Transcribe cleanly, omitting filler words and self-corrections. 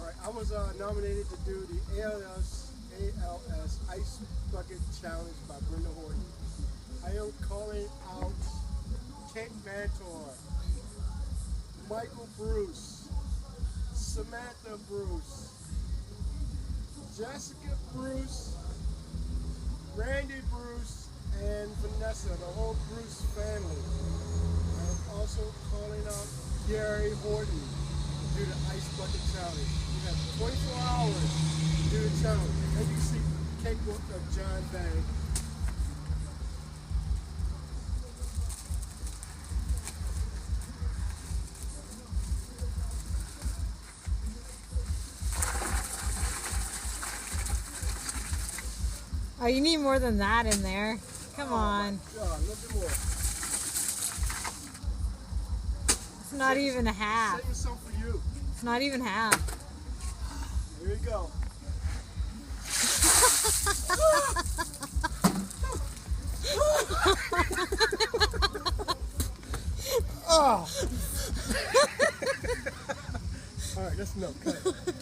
Alright, I was nominated to do the ALS Ice Bucket Challenge by Brenda Horton. I am calling out Kate Vantor, Michael Bruce, Samantha Bruce, Jessica Bruce, Randy Bruce, and Vanessa, the whole Bruce family. I'm also calling out Gary Horton to do the Ice Bucket Challenge. You have 24 hours to do the challenge. As you can see, cakewalk of John Bay. Oh, you need more than that in there. Come on. God, look at more. It's not even a half. Save some for you. It's not even half. Here we go. Oh. All right, that's enough. Cut it.